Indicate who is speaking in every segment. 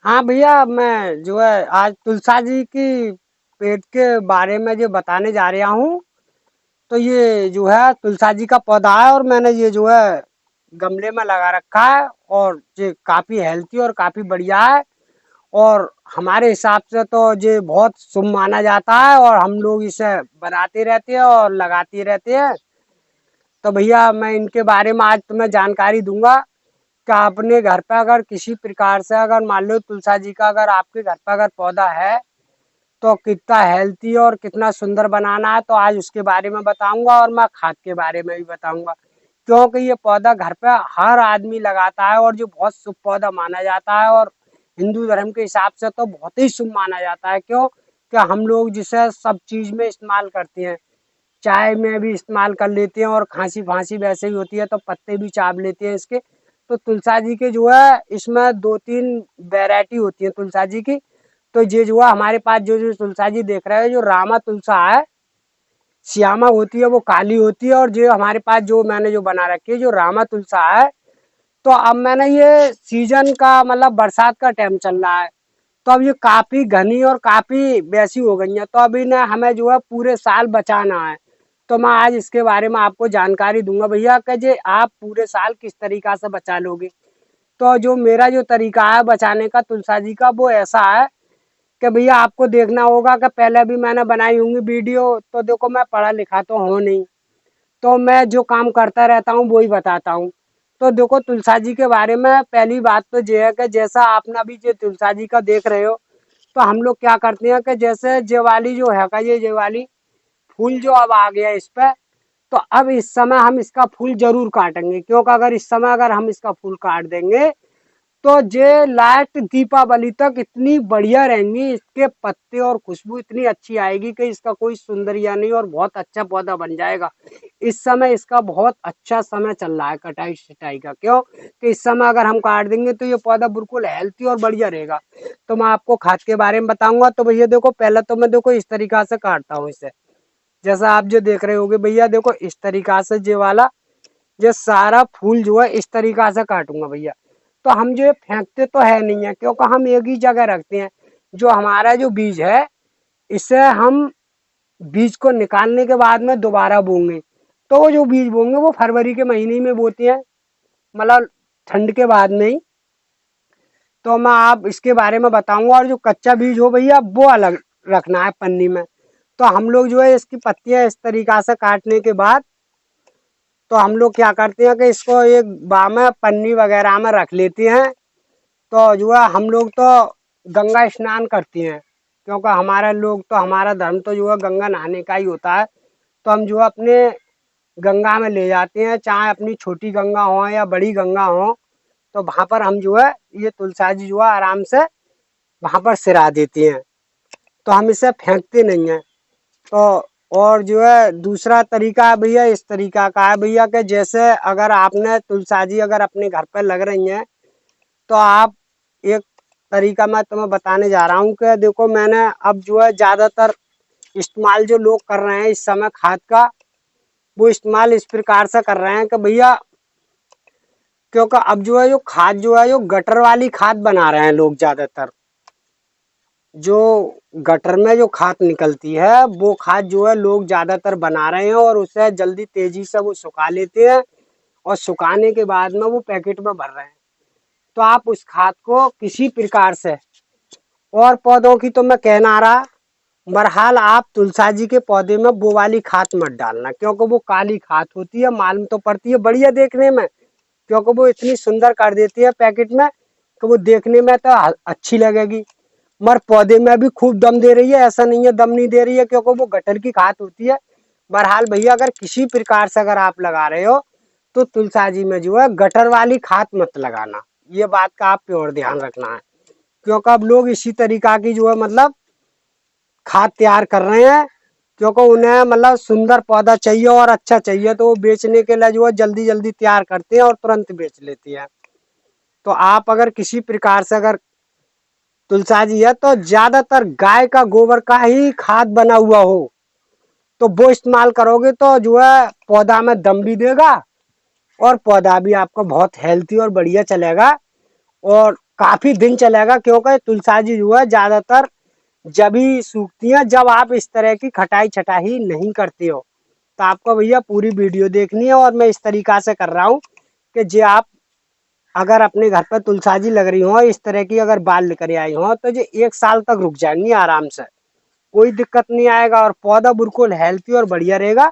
Speaker 1: हाँ भैया, मैं जो है आज तुलसा जी की पेड़ के बारे में जो बताने जा रहा हूँ। तो ये जो है तुलसा जी का पौधा है और मैंने ये जो है गमले में लगा रखा है। और ये काफी हेल्थी और काफी बढ़िया है। और हमारे हिसाब से तो ये बहुत शुभ माना जाता है और हम लोग इसे बनाते रहते हैं और लगाते रहते हैं। तो भैया मैं इनके बारे में आज तुम्हें जानकारी दूंगा कि अपने घर पे अगर किसी प्रकार से अगर मान लो तुलसा जी का अगर आपके घर पे अगर पौधा है तो कितना हेल्थी और कितना सुंदर बनाना है, तो आज उसके बारे में बताऊंगा और मैं खाद के बारे में भी बताऊंगा। क्योंकि ये पौधा घर पे हर आदमी लगाता है और जो बहुत शुभ पौधा माना जाता है। और हिंदू धर्म के हिसाब से तो बहुत ही शुभ माना जाता है। क्यों? कि हम लोग जिसे सब चीज में इस्तेमाल करते हैं। चाय में भी इस्तेमाल कर लेते हैं और खांसी फांसी वैसे ही होती है तो पत्ते भी चाप लेते हैं इसके। तो तुलसा जी के जो है इसमें दो तीन वैरायटी होती है तुलसा जी की। तो ये जो है हमारे पास जो जो तुलसा जी देख रहे हैं, जो रामा तुलसा है, श्यामा होती है वो काली होती है। और जो हमारे पास जो मैंने जो बना रखी है जो रामा तुलसा है, तो अब मैंने ये सीजन का मतलब बरसात का टाइम चल रहा है। तो अब ये काफी घनी और काफी वैसी हो गई है, तो अभी ना हमें जो है पूरे साल बचाना है। तो मैं आज इसके बारे में आपको जानकारी दूंगा भैया कि जे आप पूरे साल किस तरीका से बचा लोगे। तो जो मेरा जो तरीका है बचाने का तुलसा जी का वो ऐसा है कि भैया आपको देखना होगा कि पहले भी मैंने बनाई होंगी वीडियो। तो देखो मैं पढ़ा लिखा तो हूँ नहीं, तो मैं जो काम करता रहता हूँ वो ही बताता हूँ। तो देखो तुलसा जी के बारे में पहली बात तो ये है कि जैसा आपने अभी जो तुलसा जी का देख रहे हो, तो हम लोग क्या करते हैं कि जैसे ये वाली जो है का ये वाली फूल जो अब आ गया इस पे, तो अब इस समय हम इसका फूल जरूर काटेंगे। क्योंकि अगर इस समय अगर हम इसका फूल काट देंगे तो ये लाइट दीपावली तक इतनी बढ़िया रहेंगी, इसके पत्ते और खुशबू इतनी अच्छी आएगी कि इसका कोई सुंदरिया नहीं और बहुत अच्छा पौधा बन जाएगा। इस समय इसका बहुत अच्छा समय चल रहा है कटाई छटाई का। क्यों कि इस समय अगर हम काट देंगे तो ये पौधा बिल्कुल हेल्थी और बढ़िया रहेगा। तो मैं आपको खाद के बारे में बताऊंगा। तो भैया देखो पहले तो मैं देखो इस तरीका से काटता हूँ इसे। जैसा आप जो देख रहे होगे भैया, देखो इस तरीका से ये वाला ये सारा फूल जो है इस तरीका से काटूंगा भैया। तो हम जो है फेंकते तो है नहीं है, क्योंकि हम एक ही जगह रखते हैं। जो हमारा जो बीज है इसे हम बीज को निकालने के बाद में दोबारा बोएंगे। तो वो जो बीज बोएंगे वो फरवरी के महीने में बोते हैं, मतलब ठंड के बाद में ही। तो मैं आप इसके बारे में बताऊंगा। और जो कच्चा बीज हो भैया वो अलग रखना है पन्नी में। तो हम लोग जो है इसकी पत्तियां इस तरीका से काटने के बाद तो हम लोग क्या करते हैं कि इसको एक बा में पन्नी वगैरह में रख लेते हैं। तो जो है हम लोग तो गंगा स्नान करते हैं। क्योंकि हमारा लोग तो हमारा धर्म तो जो है गंगा नहाने का ही होता है। तो हम जो है अपने गंगा में ले जाते हैं, चाहे अपनी छोटी गंगा हो या बड़ी गंगा हो। तो वहां पर हम जो है ये तुलसा जी जो है आराम से वहां पर सिरा देते हैं। तो हम इसे फेंकते नहीं हैं। तो और जो है दूसरा तरीका है भैया इस तरीका का है भैया कि जैसे अगर आपने तुलसा जी अगर अपने घर पर लग रही हैं, तो आप एक तरीका मैं तुम्हें बताने जा रहा हूँ कि देखो मैंने अब जो है ज्यादातर इस्तेमाल जो लोग कर रहे हैं इस समय खाद का, वो इस्तेमाल इस प्रकार से कर रहे हैं कि भैया, क्योंकि अब जो है जो खाद जो है जो गटर वाली खाद बना रहे हैं लोग ज्यादातर। जो गटर में जो खाद निकलती है वो खाद जो है लोग ज्यादातर बना रहे हैं और उसे जल्दी तेजी से वो सुखा लेते हैं। और सुखाने के बाद में वो पैकेट में भर रहे हैं। तो आप उस खाद को किसी प्रकार से, और पौधों की तो मैं कहना रहा, बहरहाल आप तुलसा जी के पौधे में वो वाली खाद मत डालना। क्योंकि वो काली खाद होती है, मालूम तो पड़ती है बढ़िया देखने में, क्योंकि वो इतनी सुंदर कर देती है पैकेट में कि वो देखने में तो अच्छी लगेगी, मगर पौधे में भी खूब दम दे रही है। ऐसा नहीं है दम नहीं दे रही है, क्योंकि वो गटर की खाद होती है। बहरहाल भैया अगर किसी प्रकार से अगर आप लगा रहे हो तो तुलसा जी में जो है गटर वाली खाद मत लगाना। ये बात का आप प्योर ध्यान रखना है। क्योंकि अब लोग इसी तरीका की जो है मतलब खाद तैयार कर रहे हैं। क्योंकि उन्हें मतलब सुंदर पौधा चाहिए और अच्छा चाहिए, तो वो बेचने के लिए जो है जल्दी जल्दी तैयार करते हैं और तुरंत बेच लेती है। तो आप अगर किसी प्रकार से अगर तुलसा जी है तो ज्यादातर गाय का गोबर का ही खाद बना हुआ हो तो वो इस्तेमाल करोगे तो जो है पौधा में दम भी देगा और पौधा भी आपका बहुत हेल्थी और बढ़िया चलेगा। और काफी दिन चलेगा, क्योंकि तुलसा जी जो है ज्यादातर जब ही सूखती हैं जब आप इस तरह की खटाई छटाई नहीं करते हो। तो आपको भैया पूरी वीडियो देखनी है, और मैं इस तरीका से कर रहा हूँ कि जे आप अगर अपने घर पर तुलसा जी लग रही हो, इस तरह की अगर बाल लेकर आई हो, तो ये 1 साल तक रुक जाएंगी आराम से, कोई दिक्कत नहीं आएगा और पौधा बिल्कुल हेल्थी और बढ़िया रहेगा।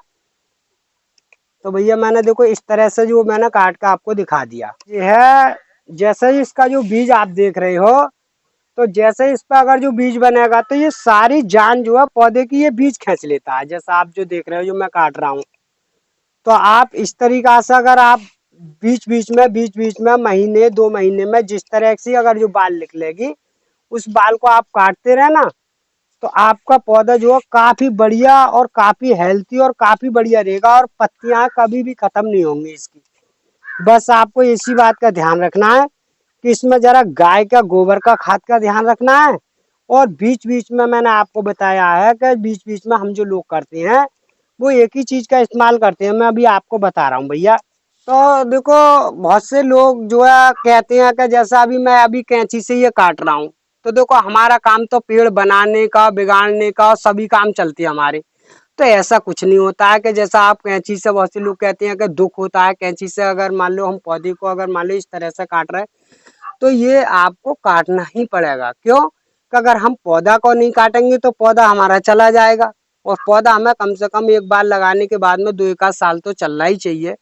Speaker 1: तो भैया मैंने देखो इस तरह से जो मैंने काट का आपको दिखा दिया, ये है जैसे ही इसका जो बीज आप देख रहे हो, तो जैसे इस पर अगर जो बीज बनेगा तो ये सारी जान जो है पौधे की ये बीज खींच लेता है, जैसा आप जो देख रहे हो जो मैं काट रहा हूँ। तो आप इस तरीका से अगर आप बीच बीच में महीने 2 महीने में जिस तरह से अगर जो बाल निकलेगी उस बाल को आप काटते रहे ना, तो आपका पौधा जो है काफी बढ़िया और काफी हेल्थी और काफी बढ़िया रहेगा, और पत्तियां कभी भी खत्म नहीं होंगी इसकी। बस आपको इसी बात का ध्यान रखना है कि इसमें जरा गाय का गोबर का खाद का ध्यान रखना है। और बीच बीच में मैंने आपको बताया है कि बीच बीच में हम जो लोग करते हैं वो एक ही चीज का इस्तेमाल करते हैं, मैं अभी आपको बता रहा हूँ भैया। तो देखो बहुत से लोग जो है कहते हैं कि जैसा अभी मैं अभी कैंची से ये काट रहा हूँ, तो देखो हमारा काम तो पेड़ बनाने का बिगाड़ने का सभी काम चलते हैं हमारे। तो ऐसा कुछ नहीं होता है कि जैसा आप कैंची से, बहुत से लोग कहते हैं कि दुख होता है कैंची से, अगर मान लो हम पौधे को अगर मान लो इस तरह से काट रहे हैं, तो ये आपको काटना ही पड़ेगा। क्यों कि अगर हम पौधा को नहीं काटेंगे तो पौधा हमारा चला जाएगा, और पौधा हमें कम से कम एक बार लगाने के बाद में 2 1 साल तो चलना ही चाहिए।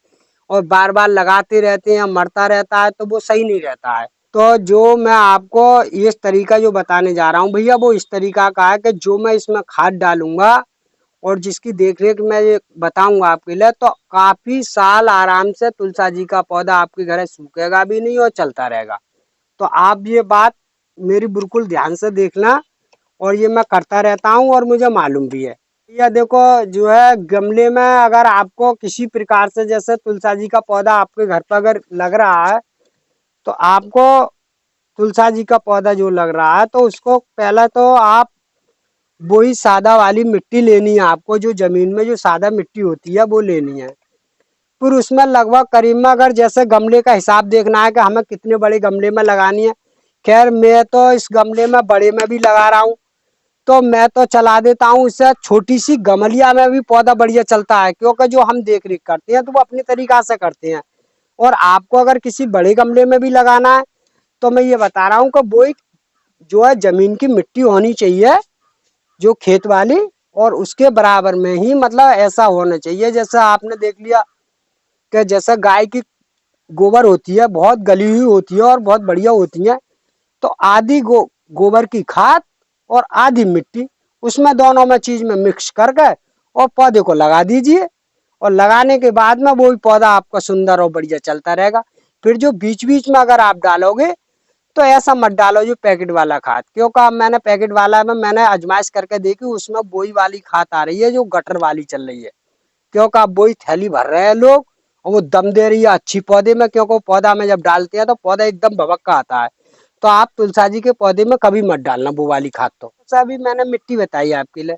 Speaker 1: और बार बार लगाते रहते हैं मरता रहता है तो वो सही नहीं रहता है। तो जो मैं आपको इस तरीका जो बताने जा रहा हूँ भैया, वो इस तरीका का है कि जो मैं इसमें खाद डालूंगा और जिसकी देख रेख मैं ये बताऊंगा आपके लिए, तो काफी साल आराम से तुलसा जी का पौधा आपके घर सूखेगा भी नहीं और चलता रहेगा। तो आप ये बात मेरी बिल्कुल ध्यान से देखना, और ये मैं करता रहता हूँ और मुझे मालूम भी है। या देखो जो है गमले में अगर आपको किसी प्रकार से जैसे तुलसा जी का पौधा आपके घर पर अगर लग रहा है, तो आपको तुलसा जी का पौधा जो लग रहा है तो उसको पहले तो आप वही सादा वाली मिट्टी लेनी है आपको, जो जमीन में जो सादा मिट्टी होती है वो लेनी है। फिर उसमें लगभग करीब में अगर जैसे गमले का हिसाब देखना है कि हमें कितने बड़े गमले में लगानी है। खैर मैं तो इस गमले में बड़े में भी लगा रहा हूँ, तो मैं तो चला देता हूँ इससे छोटी सी गमलिया में भी पौधा बढ़िया चलता है, क्योंकि जो हम देख रेख करते हैं तो वो अपनी तरीका से करते हैं। और आपको अगर किसी बड़े गमले में भी लगाना है तो मैं ये बता रहा हूँ कि वो एक जो है जमीन की मिट्टी होनी चाहिए जो खेत वाली, और उसके बराबर में ही मतलब ऐसा होना चाहिए जैसे आपने देख लिया कि जैसा गाय की गोबर होती है बहुत गली हुई होती है और बहुत बढ़िया होती है, तो आधी गोबर की खाद और आधी मिट्टी, उसमें दोनों में चीज में मिक्स करके और पौधे को लगा दीजिए। और लगाने के बाद में वो भी पौधा आपका सुंदर और बढ़िया चलता रहेगा। फिर जो बीच बीच में अगर आप डालोगे तो ऐसा मत डालो जो पैकेट वाला खाद, क्योंकि अब मैंने पैकेट वाला में मैंने आजमाइश करके देखी, उसमें वही वाली खाद आ रही है जो गटर वाली चल रही है। क्योंकि अब वही थैली भर रहे हैं लोग और वो दम दे रही है अच्छी पौधे में, क्योंकि पौधा में जब डालते हैं तो पौधा एकदम भभक्का आता है। तो आप तुलसा जी के पौधे में कभी मत डालना वो वाली खाद। तो ऐसा भी मैंने मिट्टी बताई आपके लिए,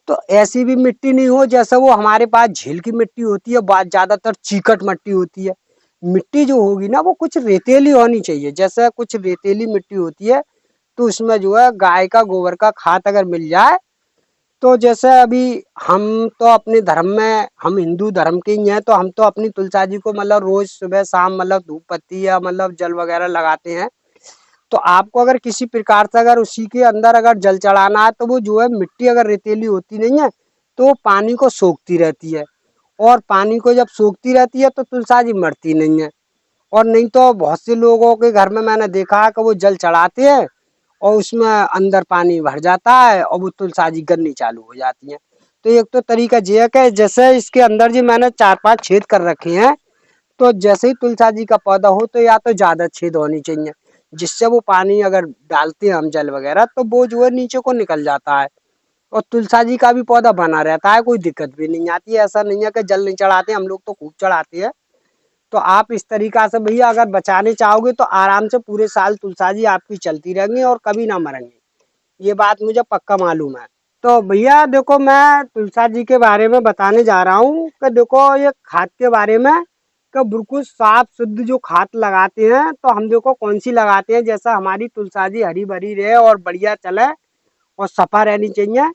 Speaker 1: तो ऐसी भी मिट्टी नहीं हो जैसे वो हमारे पास झील की मिट्टी होती है, बात ज्यादातर चीकट मिट्टी होती है। मिट्टी जो होगी ना वो कुछ रेतीली होनी चाहिए, जैसे कुछ रेतीली मिट्टी होती है, तो उसमें जो है गाय का गोबर का खाद अगर मिल जाए, तो जैसे अभी हम तो अपने धर्म में हम हिंदू धर्म के ही हैं, तो हम तो अपनी तुलसा जी को मतलब रोज सुबह शाम मतलब धूप पत्ती या मतलब जल वगैरह लगाते हैं। तो आपको अगर किसी प्रकार से अगर उसी के अंदर अगर जल चढ़ाना है, तो वो जो है मिट्टी अगर रेतीली होती नहीं है तो वो पानी को सोखती रहती है, और पानी को जब सोखती रहती है तो तुलसा जी मरती नहीं है। और नहीं तो बहुत से लोगों के घर में मैंने देखा है कि वो जल चढ़ाते हैं और उसमें अंदर पानी भर जाता है और वो तुलसा जी गलनी चालू हो जाती है। तो एक तो तरीका ये है कि जैसे इसके अंदर जी मैंने 4 5 छेद कर रखे हैं, तो जैसे ही तुलसा जी का पौधा हो तो या तो ज्यादा छेद होनी चाहिए, जिससे वो पानी अगर डालते हैं हम जल वगैरह तो वो जो है नीचे को निकल जाता है, और तुलसा जी का भी पौधा बना रहता है, कोई दिक्कत भी नहीं आती है। ऐसा नहीं है कि जल नहीं चढ़ाते, हम लोग तो खूब चढ़ाते हैं। तो आप इस तरीका से भैया अगर बचाने चाहोगे तो आराम से पूरे साल तुलसा जी आपकी चलती रहेंगी और कभी ना मरेंगी, ये बात मुझे पक्का मालूम है। तो भैया देखो मैं तुलसा जी के बारे में बताने जा रहा हूँ कि देखो ये खाद के बारे में इसका बिल्कुल साफ शुद्ध जो खाद लगाते हैं, तो हम देखो कौन सी लगाते हैं, जैसा हमारी तुलसाजी हरी भरी रहे और बढ़िया चले और सफा रहनी चाहिए।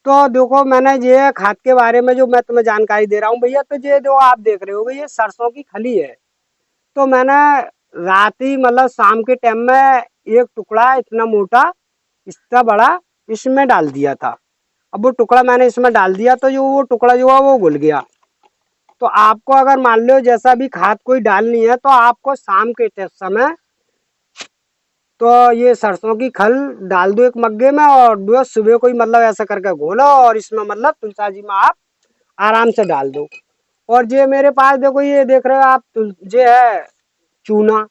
Speaker 1: तो देखो मैंने ये खाद के बारे में जो मैं तुम्हें जानकारी दे रहा हूँ भैया, तो ये जो आप देख रहे हो ये सरसों की खली है। तो मैंने रात ही मतलब शाम के टाइम में एक टुकड़ा इतना मोटा, इतना बड़ा इसमें डाल दिया था। अब वो टुकड़ा मैंने इसमें डाल दिया तो जो वो टुकड़ा जो है वो घुल गया। तो आपको अगर मान लो जैसा भी खाद कोई डालनी है, तो आपको शाम के समय तो ये सरसों की खल डाल दो एक मग्गे में, और जो सुबह कोई मतलब ऐसा करके घोलो और इसमें मतलब तुलसाजी में आप आराम से डाल दो। और ये मेरे पास देखो ये देख रहे हो आप, ये है चूना।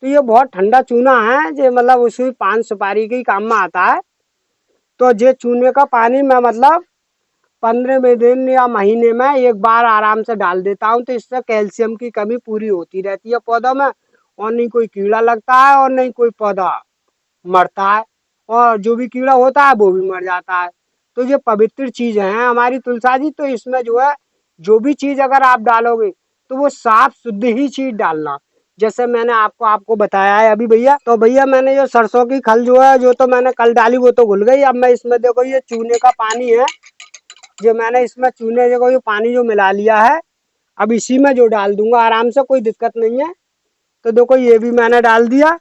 Speaker 1: तो ये बहुत ठंडा चूना है, ये मतलब उसी पान सुपारी के ही काम में आता है। तो ये चूने का पानी मैं मतलब 15 दिन या महीने में एक बार आराम से डाल देता हूँ। तो इससे कैल्शियम की कमी पूरी होती रहती है पौधों में, और नहीं कोई कीड़ा लगता है और नहीं कोई पौधा मरता है, और जो भी कीड़ा होता है वो भी मर जाता है। तो ये पवित्र चीज है हमारी तुलसा जी। तो इसमें जो है जो भी चीज अगर आप डालोगे तो वो साफ शुद्ध ही चीज डालना, जैसे मैंने आपको आपको बताया है अभी भैया। तो भैया मैंने जो सरसों की खल जो है जो तो मैंने कल डाली वो तो घुल गई। अब मैं इसमें देखो ये चूने का पानी है, जो मैंने इसमें चूने देखो ये पानी जो मिला लिया है, अब इसी में जो डाल दूंगा आराम से, कोई दिक्कत नहीं है। तो देखो ये भी मैंने डाल दिया।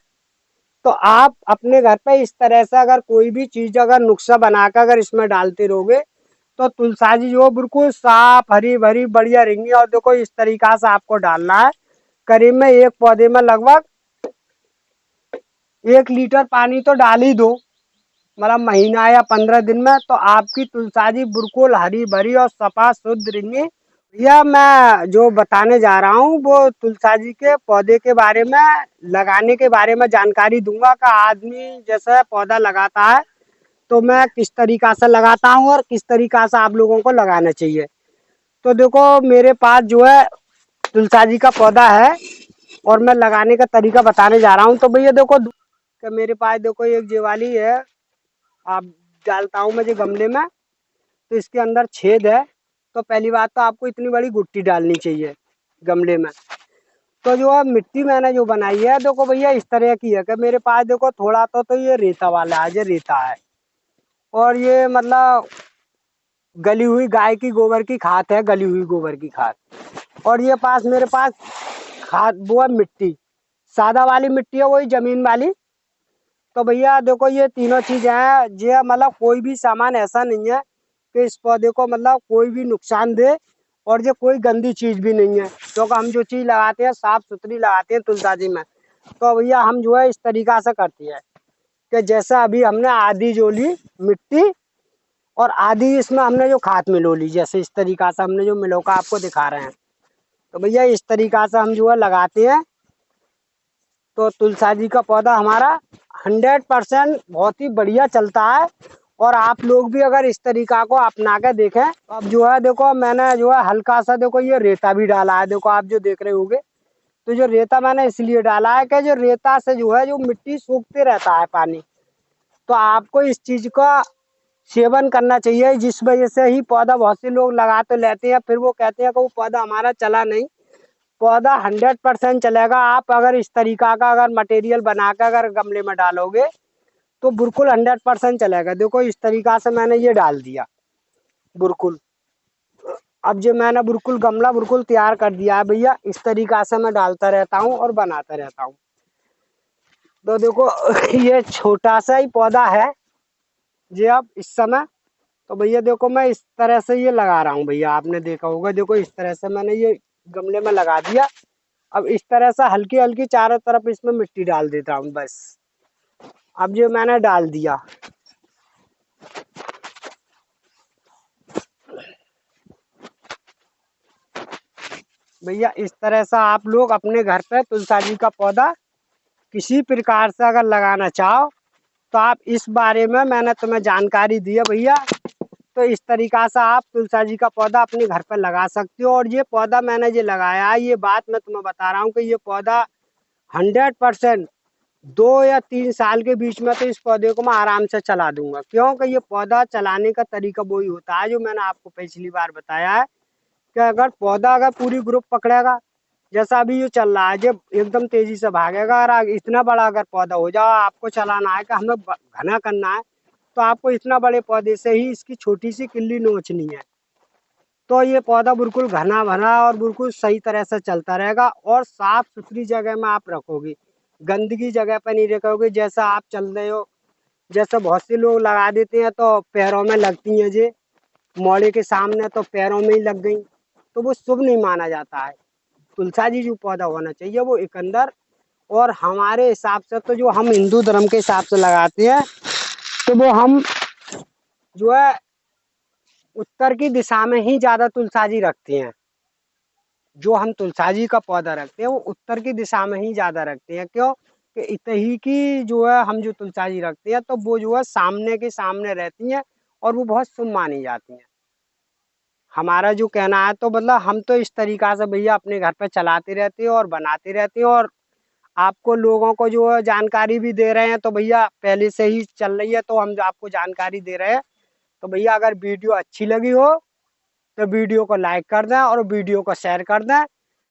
Speaker 1: तो आप अपने घर पे इस तरह से अगर कोई भी चीज अगर नुस्खा बनाकर अगर इसमें डालते रहोगे, तो तुलसाजी जो बिल्कुल साफ हरी भरी बढ़िया रहेंगी। और देखो इस तरीका से आपको डालना है। करीब में एक पौधे में लगभग 1 लीटर पानी तो डाल ही दो, मतलब महीना या 15 दिन में, तो आपकी तुलसाजी बिल्कुल हरी भरी और सफा शुद्ध रहेंगी। भैया मैं जो बताने जा रहा हूँ वो तुलसाजी के पौधे के बारे में, लगाने के बारे में जानकारी दूंगा कि आदमी जैसे पौधा लगाता है तो मैं किस तरीका से लगाता हूँ और किस तरीका से आप लोगों को लगाना चाहिए। तो देखो मेरे पास जो है तुलसाजी का पौधा है और मैं लगाने का तरीका बताने जा रहा हूँ। तो भैया देखो कि मेरे पास देखो एक जेवाली है, आप डालता हूँ मैं जो गमले में, तो इसके अंदर छेद है। तो पहली बात तो आपको इतनी बड़ी गुट्टी डालनी चाहिए गमले में। तो जो है मिट्टी मैंने जो बनाई है देखो भैया इस तरह की है कि मेरे पास देखो थोड़ा तो ये रेता वाला है, ये रेता है, और ये मतलब गली हुई गाय की गोबर की खाद है, गली हुई गोबर की खाद। और ये पास मेरे पास खाद वो है मिट्टी, सादा वाली मिट्टी है, वही जमीन वाली। तो भैया देखो ये तीनों चीजें हैं, ये मतलब कोई भी सामान ऐसा नहीं है कि इस पौधे को मतलब कोई भी नुकसान दे, और ये कोई गंदी चीज भी नहीं है, क्योंकि हम जो चीज लगाते हैं साफ सुथरी लगाते हैं तुलसाजी में। तो भैया हम जो है इस तरीका से करते हैं कि जैसा अभी हमने आधी जो ली मिट्टी और आधी इसमें हमने जो खाद मिलो ली, जैसे इस तरीका से हमने जो मिलो का आपको दिखा रहे हैं। तो भैया इस तरीका से हम जो है लगाते हैं। तो तुलसा जी का पौधा हमारा 100% बहुत ही बढ़िया चलता है। और आप लोग भी अगर इस तरीका को अपना के देखें, तो अब जो है देखो मैंने जो है हल्का सा देखो ये रेता भी डाला है, देखो आप जो देख रहे होगे। तो जो रेता मैंने इसलिए डाला है कि जो रेता से जो है जो मिट्टी सूखते रहता है पानी, तो आपको इस चीज का सेवन करना चाहिए, जिस वजह से ही पौधा बहुत से लोग लगा तो लेते हैं, फिर वो कहते हैं कि वो पौधा हमारा चला नहीं। पौधा 100% चलेगा। आप अगर इस तरीका का अगर मटेरियल बनाकर अगर गमले में डालोगे तो बिल्कुल 100% चलेगा। देखो इस तरीका से मैंने ये डाल दिया बिल्कुल। अब जो मैंने बिल्कुल गमला बिल्कुल तैयार कर दिया है भैया, इस तरीका से मैं डालता रहता हूँ और बनाता रहता हूँ। तो देखो ये छोटा सा ही पौधा है जी अब इस समय। तो भैया देखो मैं इस तरह से ये लगा रहा हूँ भैया, आपने देखा होगा देखो इस तरह से मैंने ये गमले में लगा दिया। अब इस तरह से हल्की हल्की चारों तरफ इसमें मिट्टी डाल देता हूँ बस। अब जो मैंने डाल दिया, भैया इस तरह से आप लोग अपने घर पे तुलसा जी का पौधा किसी प्रकार से अगर लगाना चाहो, तो आप इस बारे में मैंने तुम्हें जानकारी दी है भैया। तो इस तरीका से आप तुलसा जी का पौधा अपने घर पर लगा सकते हो। और ये पौधा मैंने जो लगाया है, ये बात मैं तुम्हें बता रहा हूँ कि ये पौधा 100% 2 या 3 साल के बीच में तो इस पौधे को मैं आराम से चला दूंगा, क्योंकि ये पौधा चलाने का तरीका वही होता है जो मैंने आपको पिछली बार बताया है कि अगर पौधा अगर पूरी ग्रुप पकड़ेगा, जैसा अभी ये चल रहा है, जब एकदम तेजी से भागेगा। और इतना बड़ा अगर पौधा हो जाओ, आपको चलाना है कि हमें घना करना है, तो आपको इतना बड़े पौधे से ही इसकी छोटी सी किल्ली नोचनी है। तो ये पौधा बिल्कुल घना भरा और बिल्कुल सही तरह से चलता रहेगा। और साफ सुथरी जगह में आप रखोगे, गंदगी जगह पर नहीं रखोगे। जैसा आप चल रहे हो, जैसे बहुत से लोग लगा देते हैं तो पैरों में लगती हैं, जे मोड़े के सामने तो पैरों में ही लग गई, तो वो शुभ नहीं माना जाता है। तुलसा जी जो पौधा होना चाहिए वो एक अंदर। और हमारे हिसाब से तो जो हम हिंदू धर्म के हिसाब से लगाते हैं, तो वो हम जो है उत्तर की दिशा में ही ज्यादा तुलसा जी रखते हैं। जो हम तुलसा जी का पौधा रखते हैं वो उत्तर की दिशा में ही ज्यादा रखते हैं। क्यों कि इतनी की जो है हम जो तुलसा जी रखते हैं, तो वो जो है सामने के सामने रहती हैं और वो बहुत शुभ मानी जाती हैं। हमारा जो कहना है, तो मतलब हम तो इस तरीका से भैया अपने घर पे चलाते रहते हैं और बनाते रहते हैं। और आपको लोगों को जो है जानकारी भी दे रहे हैं। तो भैया पहले से ही चल रही है, तो हम आपको जानकारी दे रहे हैं। तो भैया अगर वीडियो अच्छी लगी हो तो वीडियो को लाइक कर दें और वीडियो को शेयर कर दें।